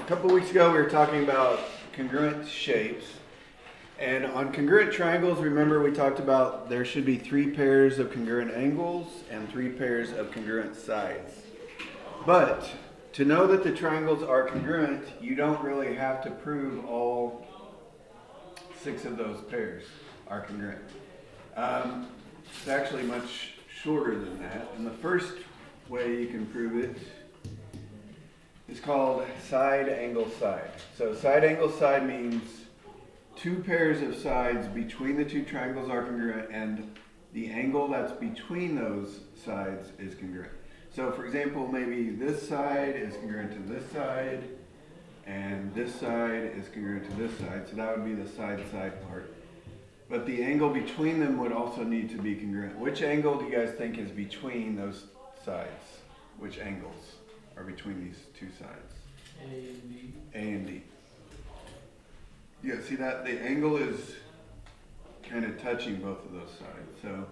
couple weeks ago we were talking about congruent shapes. And on congruent triangles, remember we talked about there should be 3 pairs of congruent angles and 3 pairs of congruent sides. But to know that the triangles are congruent, you don't really have to prove all 6 of those pairs are congruent. It's actually much shorter than that. And the first way you can prove it is called side angle side. So side angle side means 2 pairs of sides between the 2 triangles are congruent and the angle that's between those sides is congruent. So for example, maybe this side is congruent to this side and this side is congruent to this side. So that would be the side part. But the angle between them would also need to be congruent. Which angle do you guys think is between those sides? Which angles are between these 2 sides? A and D. A and D. Yeah, see that? The angle is kind of touching both of those sides. So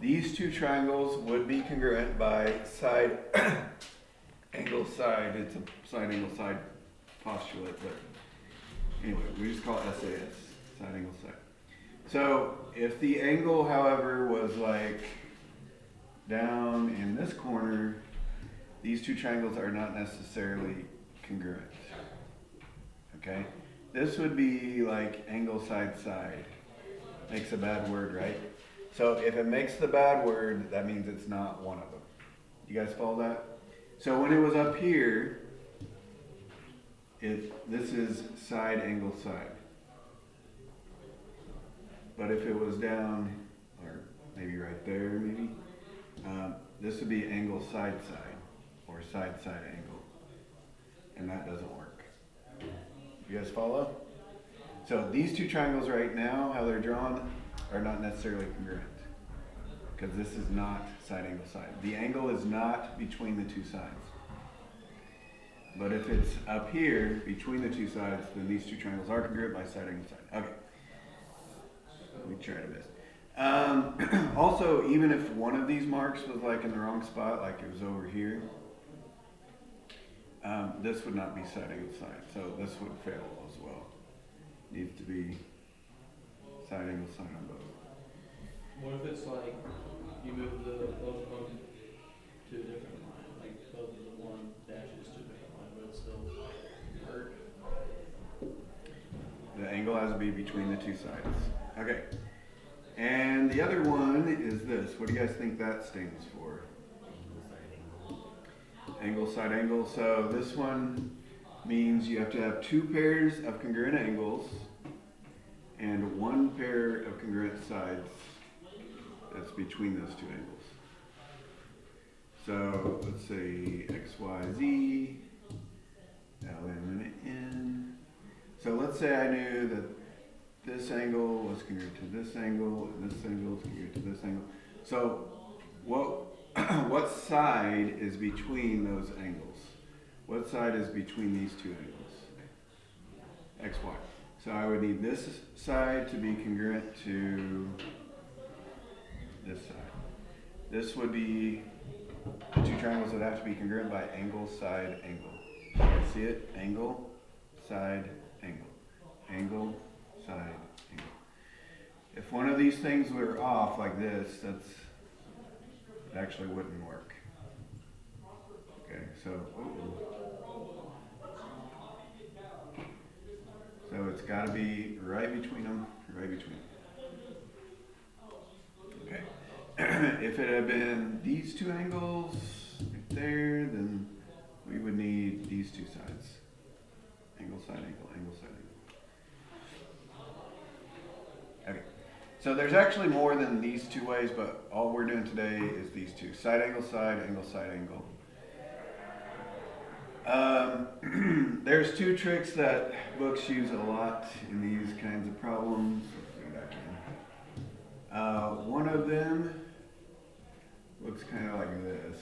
these 2 triangles would be congruent by side angle side. It's a side angle side postulate, but anyway, we just call it SAS, side angle side. So if the angle, however, was like down in this corner, these 2 triangles are not necessarily congruent. Okay? This would be like angle side side. Makes a bad word, right? So if it makes the bad word, that means it's not one of them. You guys follow that? So when it was up here, this is side angle side. But if it was down, or maybe right there, maybe, this would be angle side side, or side angle. And that doesn't work. You guys follow? So these 2 triangles right now, how they're drawn, are not necessarily congruent. Because this is not side angle side. The angle is not between the 2 sides. But if it's up here, between the 2 sides, then these 2 triangles are congruent by side angle side. Okay. We tried our best. Also, even if one of these marks was like in the wrong spot, like it was over here, this would not be side angle side. So this would fail as well. Needs to be side angle side on both. What if it's like you move both of them to a different line, like both of the one dashes to a different line, but it's still hurt? The angle has to be between the 2 sides. Okay. And the other one is this. What do you guys think that stands for? Angle side angle. So this one means you have to have 2 pairs of congruent angles and 1 pair of congruent sides that's between those 2 angles. So let's say X, Y, Z, L, M, and N. So let's say I knew that this angle was congruent to this angle, and this angle is congruent to this angle. So what side is between those angles? What side is between these 2 angles? X, Y. So I would need this side to be congruent to this side. This would be the 2 triangles that have to be congruent by angle, side, angle. You see it? Angle, side, angle. Angle, side, angle. If one of these things were off like this, it actually wouldn't work. Okay, so it's got to be right between them, right between them. Okay. If it had been these 2 angles right there, then we would need these 2 sides. Angle, side, angle, angle, side, angle. Okay. So there's actually more than these 2 ways, but all we're doing today is these 2. Side, angle, side, angle, side, angle. There's 2 tricks that books use a lot in these kinds of problems. One of them looks kind of like this.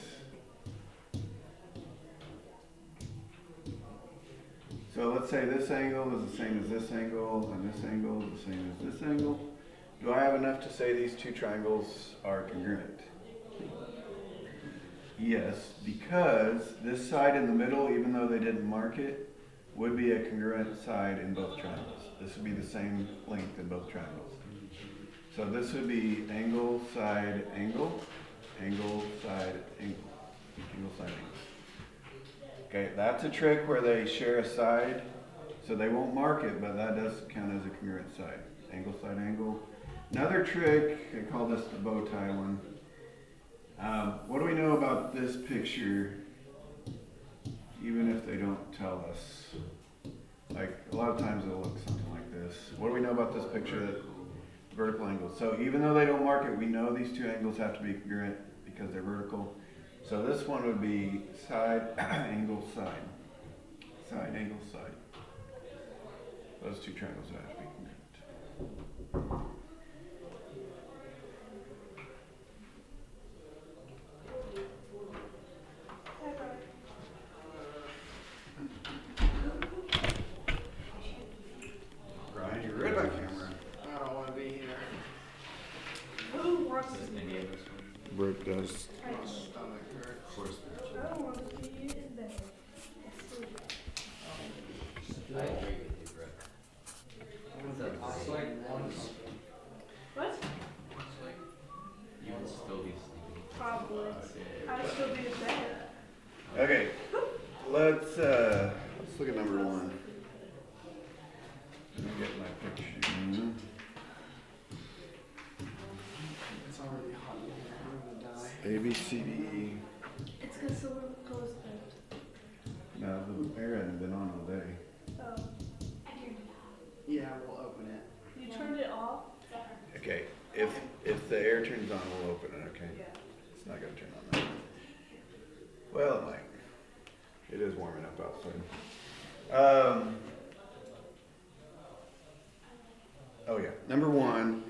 So let's say this angle is the same as this angle, and this angle is the same as this angle. Do I have enough to say these 2 triangles are congruent? Yes, because this side in the middle, even though they didn't mark it, would be a congruent side in both triangles. This would be the same length in both triangles. So this would be angle, side, angle, angle, side, angle, angle, side, angle. Okay, that's a trick where they share a side, so they won't mark it, but that does count as a congruent side. Angle, side, angle. Another trick, I call this the bow tie one. What do we know about this picture, even if they don't tell us? Like, a lot of times it'll look something like this. What do we know about this picture? That vertical angles. So even though they don't mark it, we know these two angles have to be congruent because they're vertical. So this one would be side, angle, side. Side, angle, side. Those two triangles would have to be congruent. Ryan, you're right back camera. I don't want to be here. Who wants to Any of us? Brooke does. My stomach hurts. Of course. I don't want to be in bed. I agree with you, Brooke. It's like once, What? You would still be sleeping. Probably. I'd still be in bed. Okay, let's look at number one. Let me get my picture. It's already hot in here. I'm gonna die. A, B, C, D, E. It's because someone closed it. No, the air hasn't been on all day. Oh. Yeah, we'll open it. You turned it off? Okay, if the air turns on, we'll open it, okay? Yeah. It's not gonna turn on now. Well, it might. It is warming up outside. Oh yeah, number one.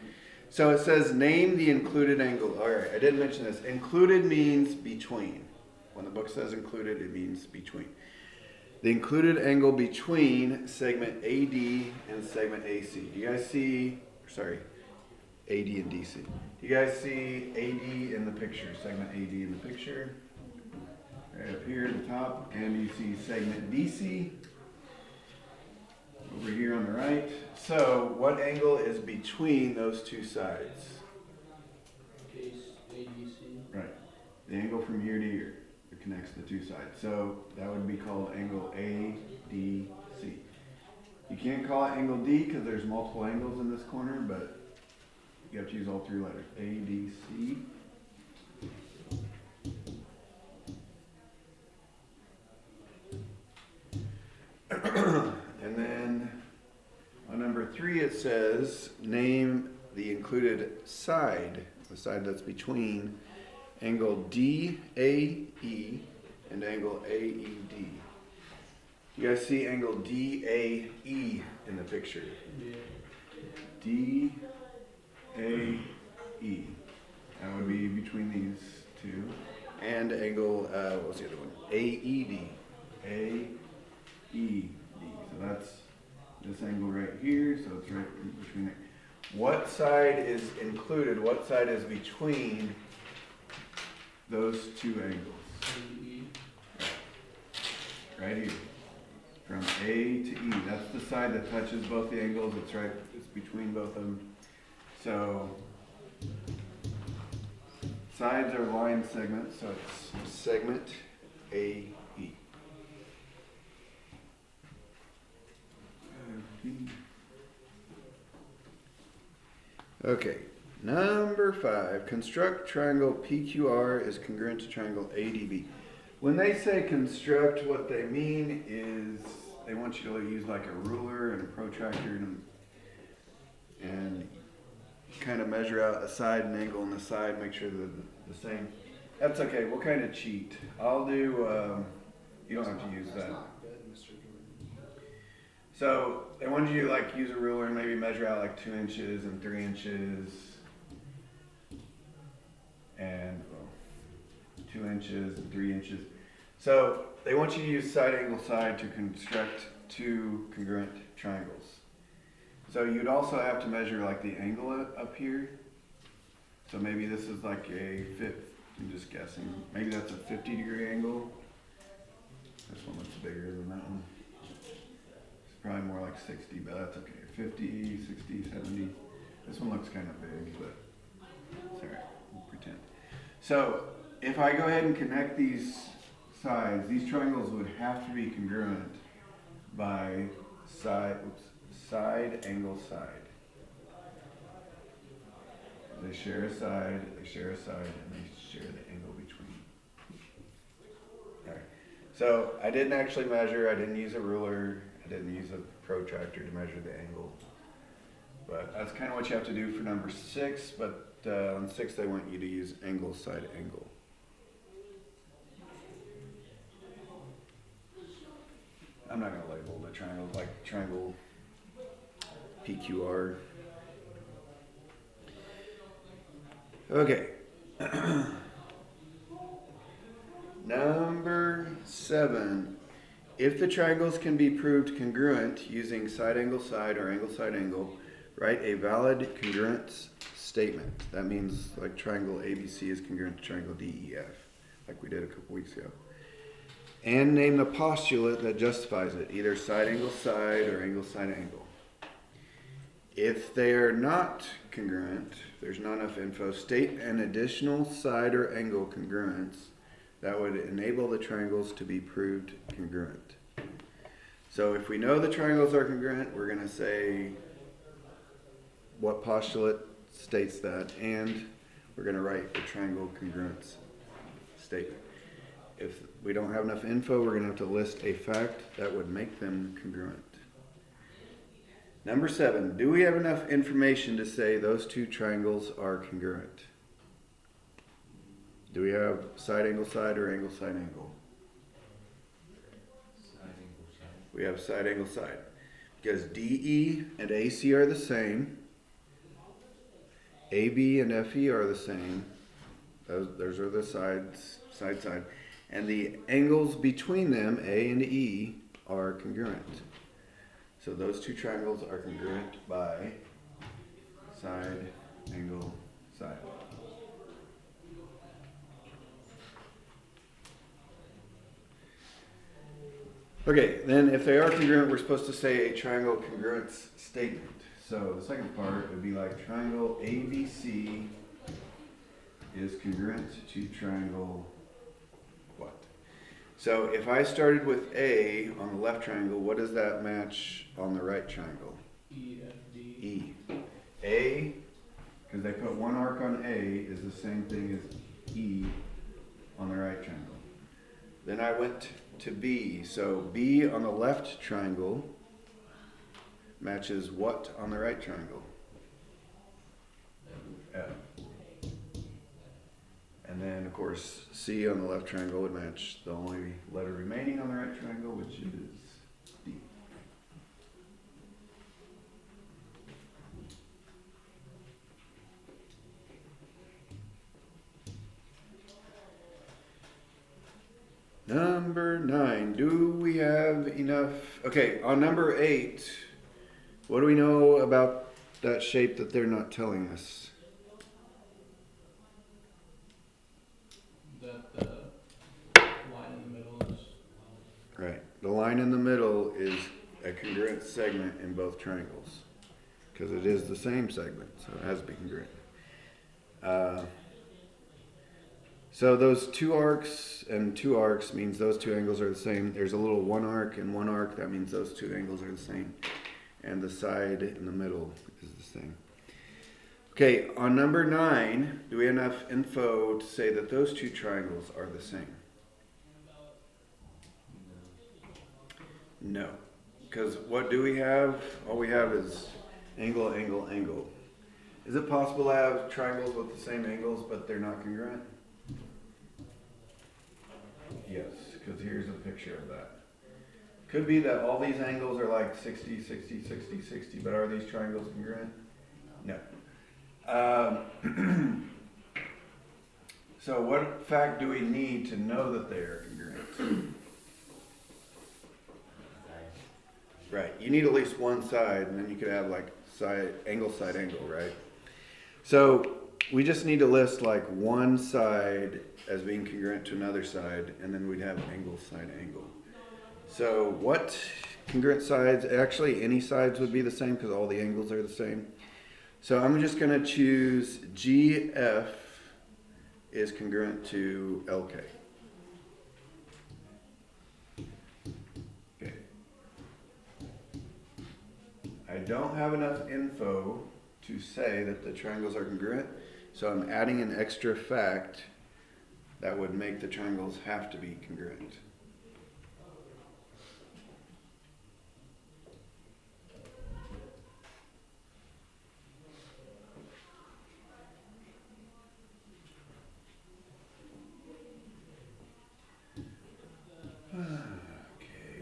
So it says name the included angle. All right, I didn't mention this. Included means between. When the book says included, it means between. The included angle between segment AD and segment AC. Do you guys see, sorry, AD and DC. Do you guys see AD in the picture, segment AD in the picture? Right up here at the top, and you see segment DC over here on the right. So what angle is between those two sides? case ADC. Right, the angle from here to here that connects the two sides. So that would be called angle ADC. You can't call it angle D because there's multiple angles in this corner, but you have to use all three letters. ADC. And then on number three it says name the included side, the side that's between angle DAE and angle AED. You guys see angle DAE in the picture? Yeah. DAE. That would be between these two. And angle, what was the other one? AED. AED. So that's this angle right here, so it's right in between there. What side is included? What side is between those two angles? AE. Right here. From A to E. That's the side that touches both the angles. It's right, it's between both of them. So, sides are line segments, so it's segment AE. Okay, number 5. Construct triangle PQR is congruent to triangle ADB. When they say construct, what they mean is they want you to use like a ruler and a protractor and kind of measure out a side and angle on the side, make sure they're the same. That's okay, we'll kind of cheat. I'll do, you don't have to use That's that. not good, Mr. Jordan. So they want you to like use a ruler and maybe measure out like 2 inches and 3 inches and 2 inches and 3 inches. So they want you to use side angle side to construct two congruent triangles. So you'd also have to measure like the angle up here. So maybe this is like a I'm just guessing. Maybe that's a 50-degree angle. This one looks bigger than that one. It's probably more like 60, but that's okay. 50, 60, 70. This one looks kind of big, but it's alright. We'll pretend. So, if I go ahead and connect these sides, these triangles would have to be congruent by side angle, side. They share a side, and they share the angle between. Alright, so I didn't actually measure, I didn't use a ruler, I didn't use a protractor to measure the angle. But that's kind of what you have to do for number 6, but on 6 they want you to use angle, side angle. I'm not going to label the triangle like triangle PQR. Okay. Number 7. If the triangles can be proved congruent using side angle side or angle side angle, write a valid congruence statement. That means like triangle ABC is congruent to triangle DEF, like we did a couple weeks ago. And name the postulate that justifies it, either side angle side or angle side angle. If they are not congruent, there's not enough info, state an additional side or angle congruence that would enable the triangles to be proved congruent. So if we know the triangles are congruent, we're going to say what postulate states that, and we're going to write the triangle congruence statement. If we don't have enough info, we're going to have to list a fact that would make them congruent. Number 7, do we have enough information to say those two triangles are congruent? Do we have side angle side or angle side angle? Side angle side. We have side angle side. Because DE and AC are the same. AB and FE are the same. Those are the sides, side. And the angles between them, A and E, are congruent. So those two triangles are congruent by side, angle, side. Okay, then if they are congruent, we're supposed to say a triangle congruence statement. So the second part would be like triangle ABC is congruent to triangle what? So if I started with A on the left triangle, what does that match on the right triangle? EFD. E. A, because they put one arc on A, is the same thing as E on the right triangle. Then I went to B. So B on the left triangle matches what on the right triangle? F. And then, of course, C on the left triangle would match the only letter remaining on the right triangle, which is D. Number 9, do we have enough? Okay, on number 8, what do we know about that shape that they're not telling us? That the line in the middle is. Right, the line in the middle is a congruent segment in both triangles, because it is the same segment, so it has to be congruent. So those two arcs and two arcs means those two angles are the same. There's a little one arc and one arc, that means those two angles are the same. And the side in the middle is the same. Okay, on number 9, do we have enough info to say that those two triangles are the same? No. Because what do we have? All we have is angle, angle, angle. Is it possible to have triangles with the same angles but they're not congruent? Yes, because here's a picture of that. Could be that all these angles are like 60, 60, 60, 60, but are these triangles congruent? No. So what fact do we need to know that they are congruent? Right, you need at least one side, and then you could have like side angle, right? So we just need to list like one side as being congruent to another side, and then we'd have angle, side, angle. So what congruent sides, actually any sides would be the same because all the angles are the same. So I'm just gonna choose GF is congruent to LK. Okay. I don't have enough info to say that the triangles are congruent, so I'm adding an extra fact that would make the triangles have to be congruent.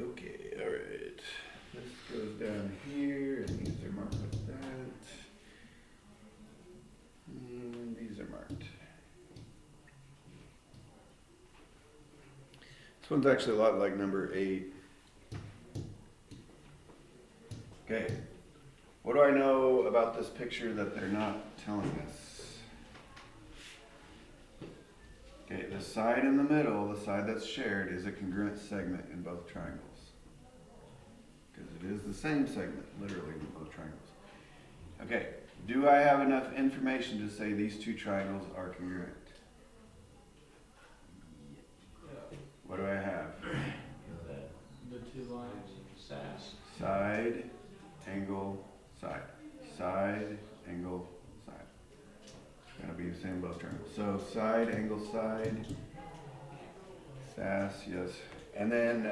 Okay, all right. This goes down here, and these are marked with that. And these are marked. This one's actually a lot like number 8. Okay. What do I know about this picture that they're not telling us? Okay, the side in the middle, the side that's shared, is a congruent segment in both triangles. Because it is the same segment, literally, in both triangles. Okay, do I have enough information to say these two triangles are congruent? What do I have? The two lines of SAS. Side, angle, side. Side, angle, side. Gotta be the same in both triangles. So side, angle, side. SAS, yes. And then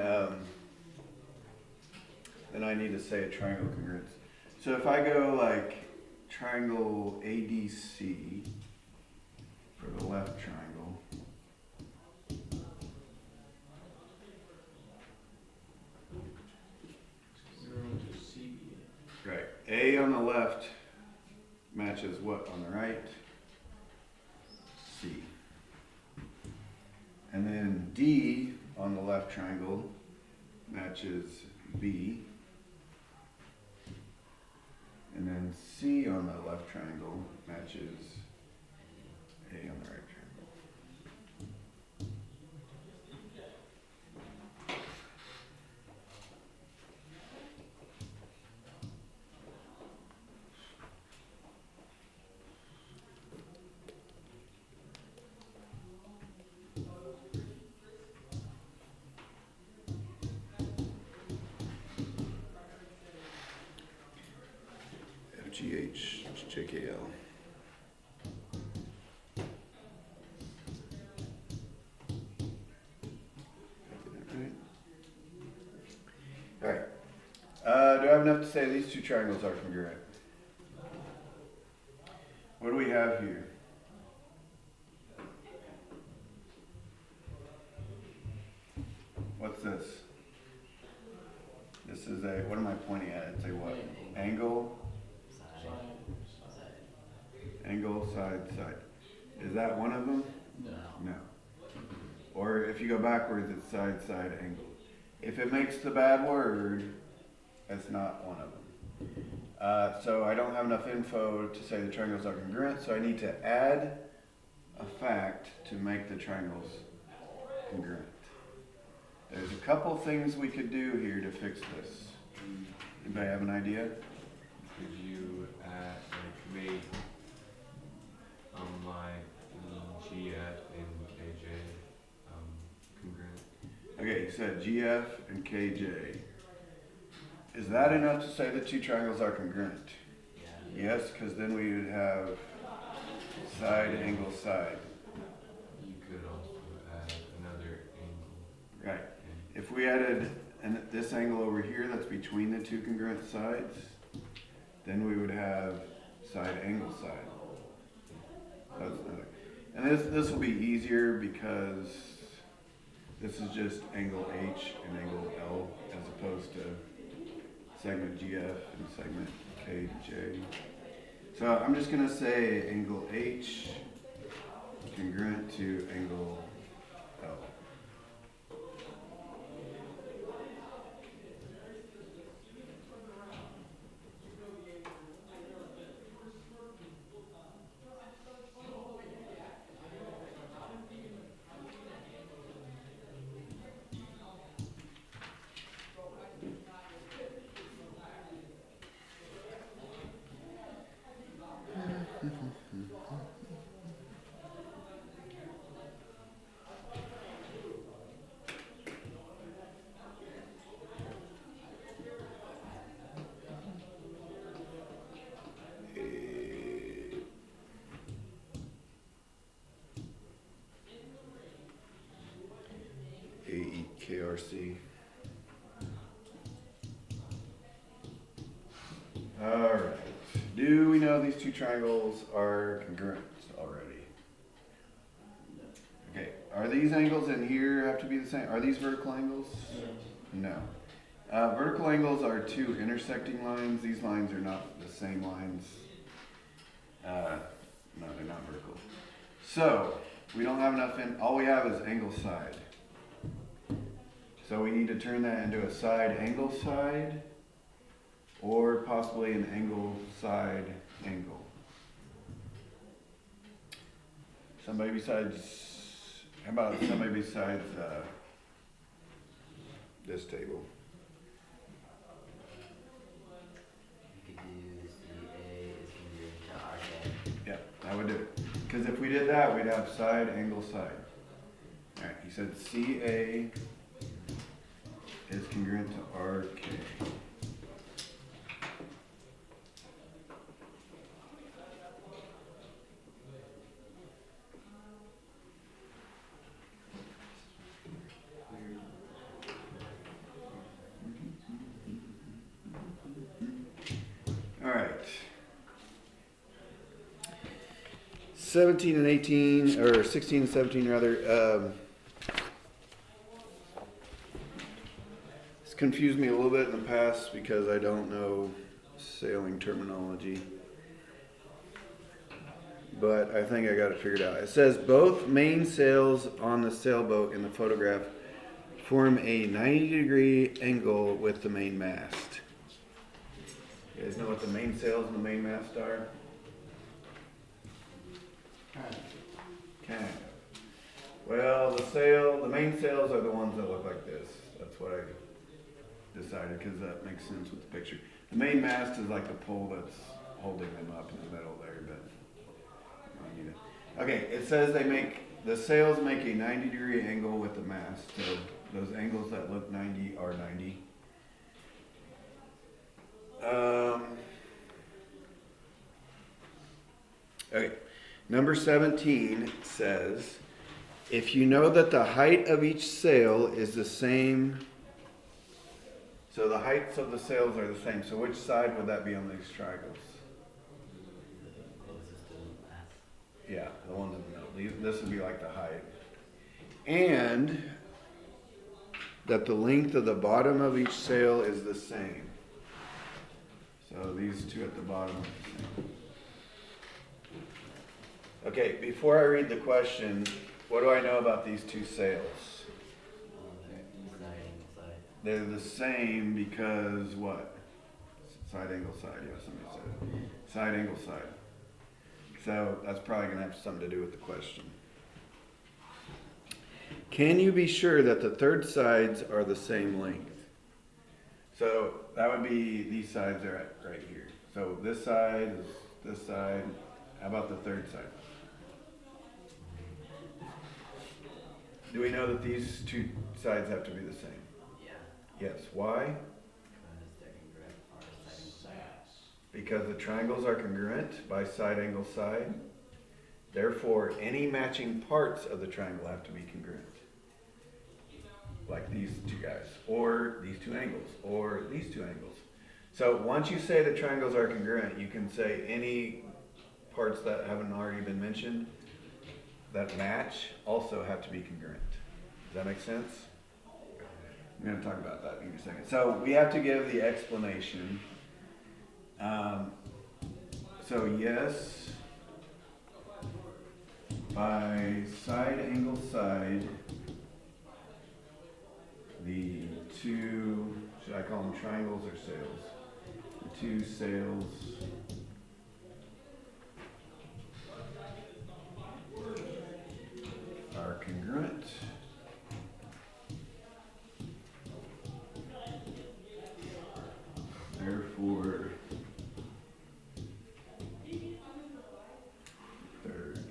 I need to say a triangle congruence. So if I go like triangle ADC for the left triangle, We're going to CB. right, A on the left matches what on the right? C. And then D on the left triangle matches B. And then C on the left triangle matches A on the right triangle. FGHJKL. All right. Do I have enough to say these two triangles are congruent? What do we have here? What's this? This is a, what am I pointing at? It's a what? Angle, angle, side, side. Is that one of them? No. No. Or if you go backwards, it's side, side, angle. If it makes the bad word, that's not one of them. So I don't have enough info to say the triangles are congruent, so I need to add a fact to make the triangles congruent. There's a couple things we could do here to fix this. Anybody have an idea? Could you make my GF and KJ congruent? Okay, you said GF and KJ. Is that enough to say the two triangles are congruent? Yes, because then we would have side, angle, side. You could also add another angle. Right. If we added this angle over here that's between the two congruent sides, then we would have side, angle, side. That's another. And this will be easier because this is just angle H and angle L as opposed to segment GF and segment KJ. So I'm just going to say angle H congruent to angle L. RC. Alright, do we know these two triangles are congruent already? Okay, are these angles in here have to be the same? Are these vertical angles? No. Vertical angles are two intersecting lines. These lines are not the same lines. No, they're not vertical. So, we don't have enough all we have is angle side. So we need to turn that into a side angle side, or possibly an angle side angle. Somebody besides, how about somebody besides this table? You could do CA is congruent to RK. Yep, I would do it. Because if we did that, we'd have side angle side. Alright, he said CA is congruent to RK. Alright. 17 and 18, or 16 and 17 rather, it's confused me a little bit in the past because I don't know sailing terminology. But I think I got it figured out. It says both main sails on the sailboat in the photograph form a 90-degree angle with the main mast. You guys know what the main sails and the main mast are? Kind of. Well, the main sails are the ones that look like this. That's what I decided because that makes sense with the picture. The main mast is like the pole that's holding them up in the middle there, but I need it. Okay, it says the sails make a 90-degree angle with the mast. So those angles that look 90 are 90. Okay. Number 17 says, if you know that the height of each sail is the same, so the heights of the sails are the same, so which side would that be on these triangles? Closest to the mast. Yeah, the ones in the middle. This would be like the height. And that the length of the bottom of each sail is the same. So these two at the bottom are the same. Okay, before I read the question, what do I know about these two sails? They're side angle side. They're the same because what? Side angle side, yeah, somebody said it. Side angle side. So that's probably going to have something to do with the question. Can you be sure that the third sides are the same length? So that would be, these sides are right here. So this side is this side. How about the third side? Do we know that these two sides have to be the same? Yeah. Yes. Why? Because they're congruent or side angle side. Because the triangles are congruent by side angle side. Therefore, any matching parts of the triangle have to be congruent. Like these two guys, or these two angles, or these two angles. So once you say the triangles are congruent, you can say any parts that haven't already been mentioned that match also have to be congruent. Does that make sense? I'm going to talk about that in a second. So we have to give the explanation. So yes, by side angle side, the two, should I call them triangles or sails? The two sails are congruent. Therefore, third side.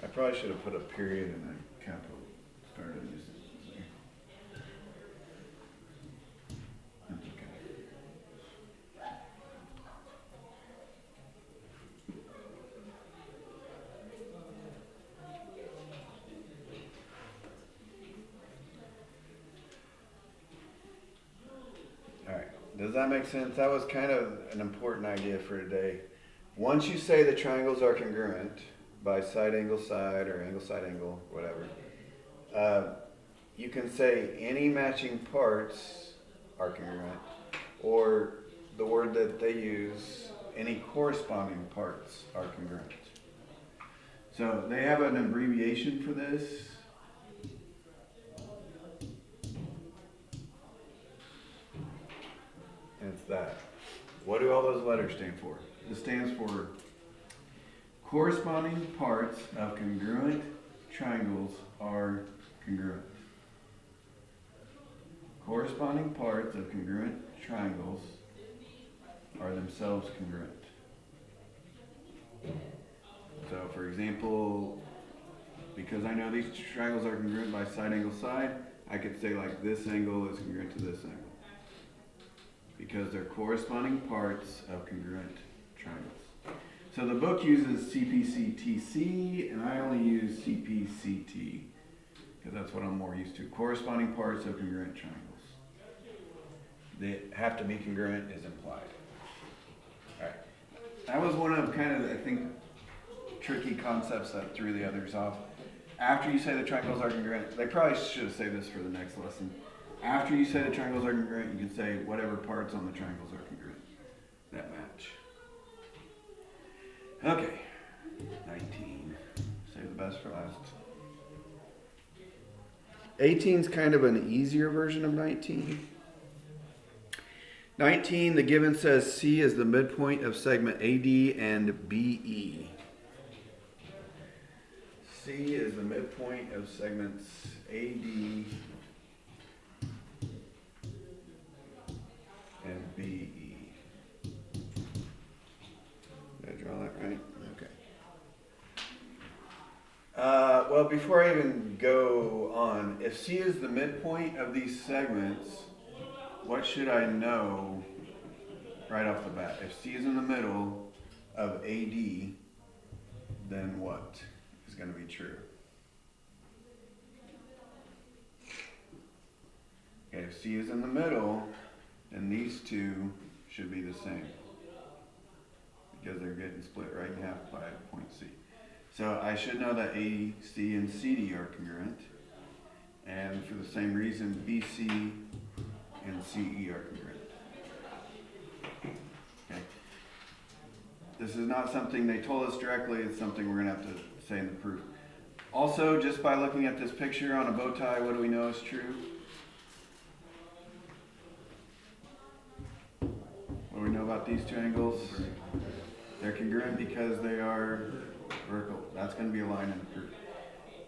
I probably should have put a period and a capital started. Does that make sense? That was kind of an important idea for today. Once you say the triangles are congruent by side, angle, side angle, whatever, you can say any matching parts are congruent, or the word that they use, any corresponding parts are congruent. So they have an abbreviation for this. And it's that. What do all those letters stand for? This stands for corresponding parts of congruent triangles are congruent. Corresponding parts of congruent triangles are themselves congruent. So for example, because I know these triangles are congruent by side, angle, side, I could say like this angle is congruent to this angle. Because they're corresponding parts of congruent triangles. So the book uses CPCTC, and I only use CPCT, because that's what I'm more used to. Corresponding parts of congruent triangles. They have to be congruent is implied. Alright. That was one of kind of, I think, tricky concepts that threw the others off. After you say the triangles are congruent, they probably should have saved this for the next lesson. After you say the triangles are congruent, you can say whatever parts on the triangles are congruent that match. Okay, 19. Save the best for last. 18 is kind of an easier version of 19. 19, the given says C is the midpoint of segment AD and BE. C is the midpoint of segments AD and BE. Did I draw that right? Okay. Well, before I even go on, if C is the midpoint of these segments, what should I know right off the bat? If C is in the middle of AD, then what is going to be true? Okay, if C is in the middle, then these two should be the same, because they're getting split right in half by point C. So I should know that A, C, and CD are congruent. And for the same reason, BC and CE are congruent. Okay. This is not something they told us directly, it's something we're going to have to say in the proof. Also, just by looking at this picture on a bow tie, what do we know is true? What do we know about these two angles? They're congruent because they are vertical. That's going to be a line in the proof.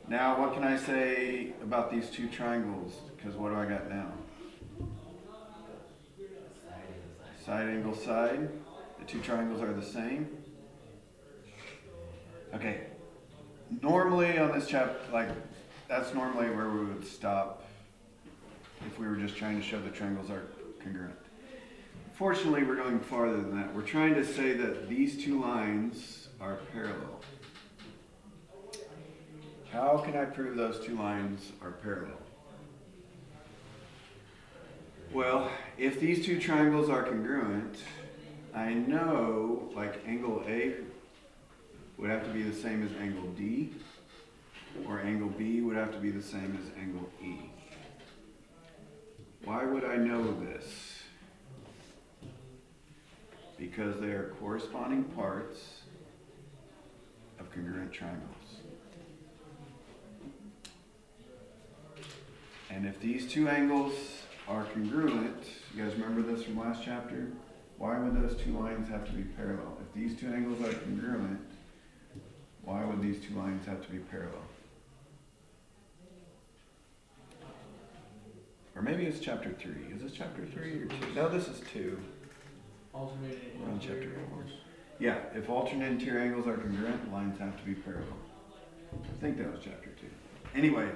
Now, what can I say about these two triangles? Because what do I got now? Side, angle, side. The two triangles are the same. Okay. Normally on this chapter, like, that's normally where we would stop if we were just trying to show the triangles are congruent. Fortunately, we're going farther than that. We're trying to say that these two lines are parallel. How can I prove those two lines are parallel? Well, if these two triangles are congruent, I know like angle A would have to be the same as angle D, or angle B would have to be the same as angle E. Why would I know this? Because they are corresponding parts of congruent triangles. And if these two angles are congruent, you guys remember this from last chapter? Why would those two lines have to be parallel? If these two angles are congruent, why would these two lines have to be parallel? Or maybe it's chapter 3. Is this chapter 3 or 2? No, this is 2. Alternating We're on chapter interior 4. angles. Yeah, if alternate interior angles are congruent, lines have to be parallel. I think that was chapter 2. Anyway,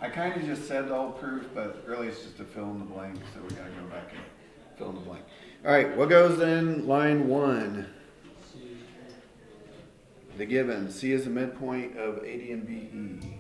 I kind of just said the whole proof, but really it's just to fill in the blank, so we gotta go back and fill in the blank. Alright, what goes in line 1? C. The given. C is the midpoint of AD and BE.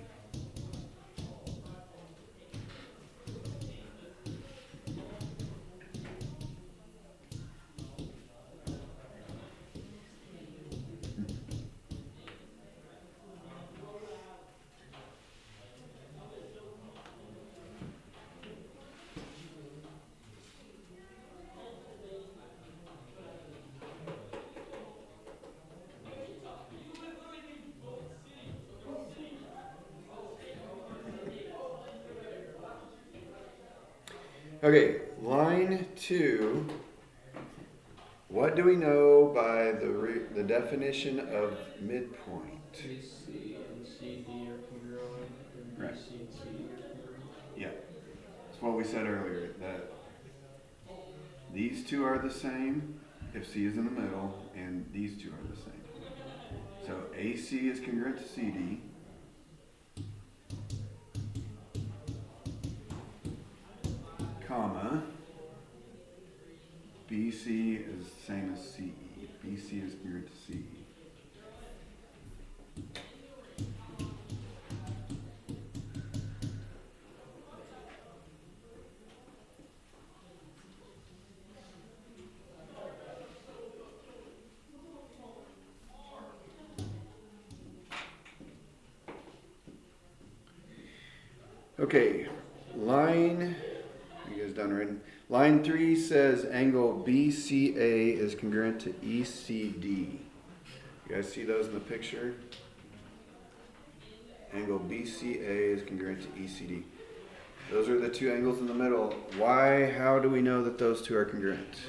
Okay, line 2. What do we know by the definition of midpoint? AC and CD are congruent, and Right. BC and CD are congruent. Yeah, that's what we said earlier, that these two are the same if C is in the middle, and these two are the same. So AC is congruent to CD. Comma. BC is the same as CE. BC is congruent to CE. Okay, line, you guys done written? Line 3 says angle BCA is congruent to ECD. You guys see those in the picture? Angle BCA is congruent to ECD. Those are the two angles in the middle. Why, how do we know that those two are congruent?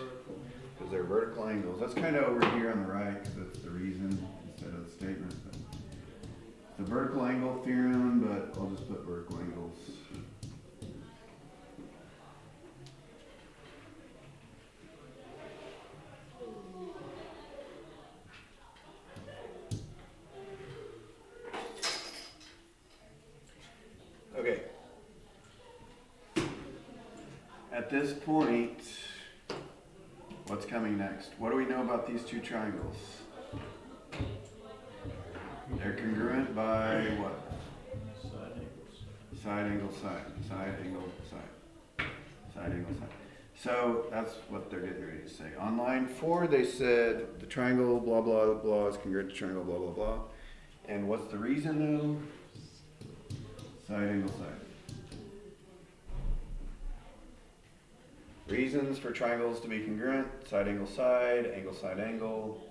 Because they're vertical angles. That's kind of over here on the right, because that's the reason instead of the statement. But the vertical angle theorem, but I'll just put vertical angles. Okay. At this point, what's coming next? What do we know about these two triangles? They're congruent by what? Side angles. Side angle, side. Side angle, side. Side angle, side. So that's what they're getting ready to say. On line 4, they said the triangle blah blah blah is congruent to triangle blah blah blah. And what's the reason though? Side angle, side. Reasons for triangles to be congruent: side angle, side angle.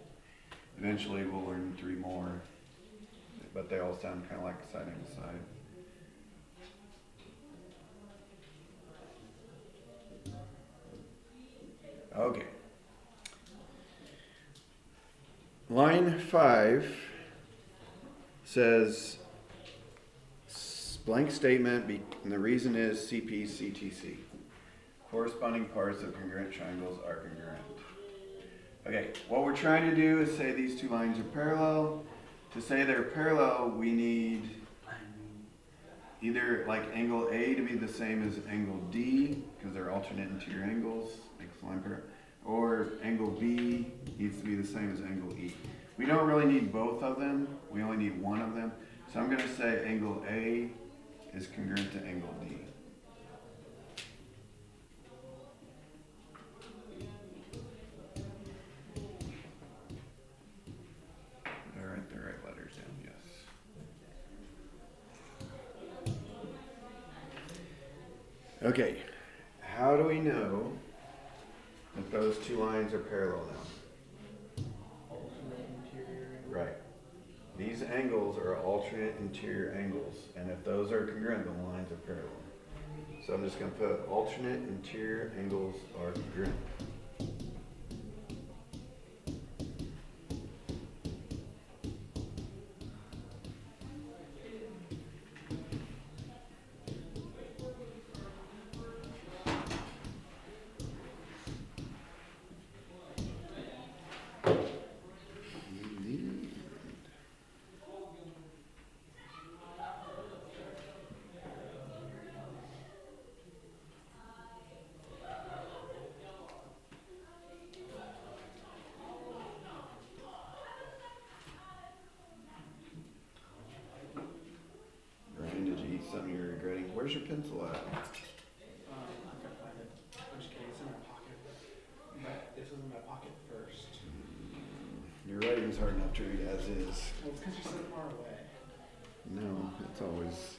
Eventually we'll learn 3 more, but they all sound kind of like side angle, side. Okay. Line 5 says blank statement, and the reason is CP, CTC. Corresponding parts of congruent triangles are congruent. Okay, what we're trying to do is say these two lines are parallel. To say they're parallel, we need either like angle A to be the same as angle D, because they're alternate interior angles, makes the line parallel, or angle B needs to be the same as angle E. We don't really need both of them, we only need one of them. So I'm going to say angle A is congruent to angle D. Did I write the right letters down? Yes. Okay, how do we know that those two lines are parallel now? Alternate interior angles. Right. These angles are alternate interior angles, and if those are congruent, the lines are parallel. So I'm just going to put alternate interior angles are congruent. Ryan, did you eat something you're regretting? Where's your pencil at? I gotta find it. I'm just kidding, it's in my pocket. But this was in my pocket first. Your writing's hard enough to read as is. Well, it's because you're so far away. No, it's always.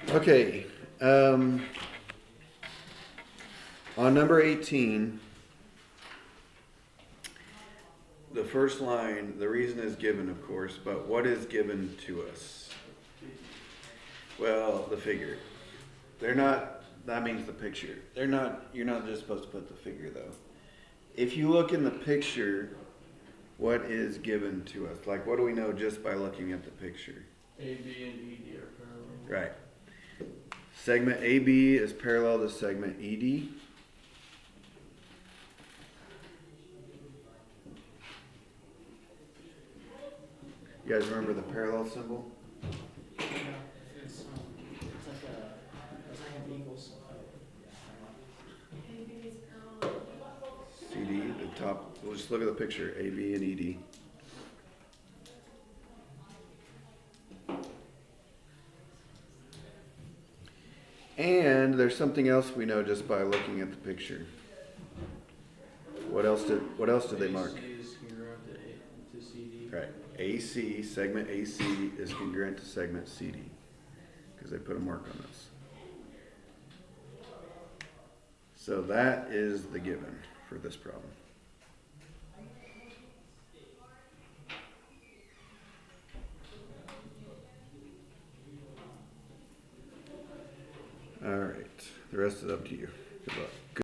Okay. On number 18, the first line, the reason is given, of course, but what is given to us? Well, the figure. They're not that means the picture. You're not just supposed to put the figure though. If you look in the picture, what is given to us? Like, what do we know just by looking at the picture? A, B, and ED are parallel. Right. Segment AB is parallel to segment ED. You guys remember the parallel symbol? Yeah, it's like an eagle's. AB is parallel. CD, the top. We'll just look at the picture. AB and ED. And there's something else we know just by looking at the picture. What else did they mark? AC is congruent to CD. Right. AC, segment AC is congruent to segment CD. Because they put a mark on this. So that is the given for this problem. All right. The rest is up to you. Good luck.